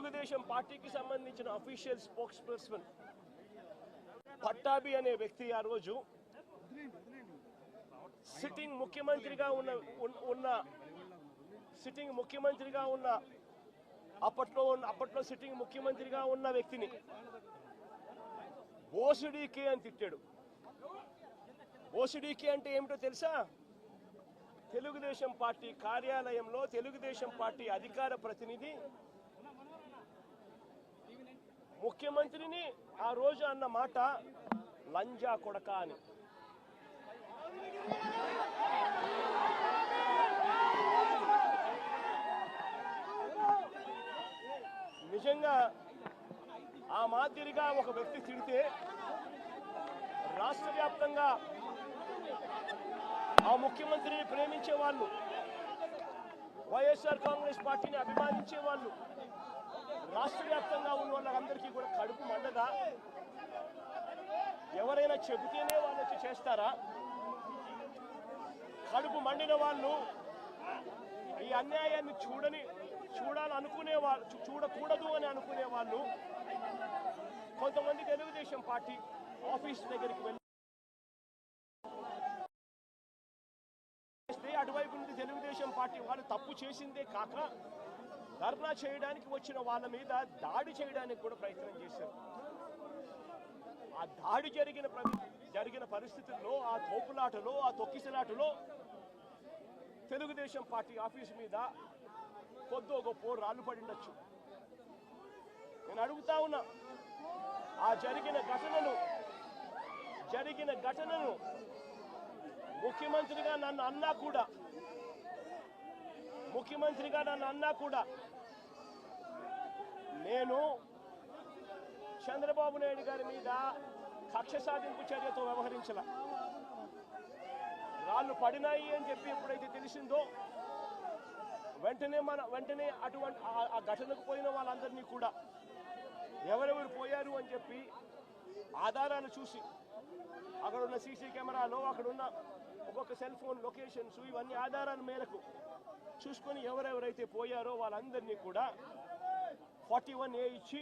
తెలుగుదేశం పార్టీకి సంబంధించిన official spokes person Pattabhi అనే వ్యక్తి ఆ రోజు సిట్టింగ్ ముఖ్యమంత్రిగా ఉన్న అప్పట్లో సిట్టింగ్ ముఖ్యమంత్రిగా ఉన్న వ్యక్తిని బోసుడీకే అని తిట్టాడు. బోసుడీకే అంటే ఏమిటో తెలుసా? తెలుగుదేశం పార్టీ కార్యాలయంలో తెలుగుదేశం పార్టీ అధికార ప్రతినిధి ముఖ్యమంత్రిని ఆ రోజు అన్న మాట లంజా కొడక అని. నిజంగా ఆ మాదిరిగా ఒక వ్యక్తి తిడితే రాష్ట్ర వ్యాప్తంగా ఆ ముఖ్యమంత్రిని ప్రేమించే వాళ్ళు, వైఎస్ఆర్ కాంగ్రెస్ పార్టీని అభిమానించే వాళ్ళు, రాష్ట్ర వ్యాప్తంగా ఉన్న వాళ్ళందరికీ కూడా కడుపు మండదా? ఎవరైనా చెబితేనే వాళ్ళు వచ్చి చేస్తారా? కడుపు మండిన వాళ్ళు ఈ అన్యాయాన్ని చూడాలనుకునే వాళ్ళు, చూడకూడదు అని అనుకునే వాళ్ళు కొంతమంది తెలుగుదేశం పార్టీ ఆఫీస్ దగ్గరికి వెళ్ళి అటువైపు నుండి తెలుగుదేశం పార్టీ వాళ్ళు తప్పు చేసిందే కాక ధర్నా చేయడానికి వచ్చిన వాళ్ళ మీద దాడి చేయడానికి కూడా ప్రయత్నం చేశారు. ఆ దాడి జరిగిన పరిస్థితుల్లో, ఆ తోపులాటలో, ఆ తొక్కిసలాటలో తెలుగుదేశం పార్టీ ఆఫీస్ మీద కొద్దో గొప్ప రాళ్ళు పడిండొచ్చు. నేను అడుగుతా ఉన్నా, ఆ జరిగిన ఘటనను ముఖ్యమంత్రిగా నన్ను అన్నా కూడా నేను చంద్రబాబు నాయుడు గారి మీద కక్ష సాధింపు చర్యతో వ్యవహరించాల. రాళ్ళు పడినాయి అని చెప్పి ఎప్పుడైతే తెలిసిందో వెంటనే అటువంటి ఆ ఘటనకు పోయిన వాళ్ళందరినీ కూడా ఎవరెవరు పోయారు అని చెప్పి ఆధారాలు చూసి, అక్కడున్న సీసీ కెమెరాలో, అక్కడున్న ఒక్కొక్క సెల్ ఫోన్ లొకేషన్స్, ఇవన్నీ ఆధారాల మేరకు చూసుకొని ఎవరెవరైతే పోయారో వాళ్ళందరినీ కూడా 41A ఇచ్చి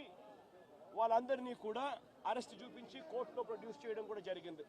వాళ్ళందరినీ కూడా అరెస్ట్ చూపించి కోర్టులో ప్రొడ్యూస్ చేయడం కూడా జరిగింది.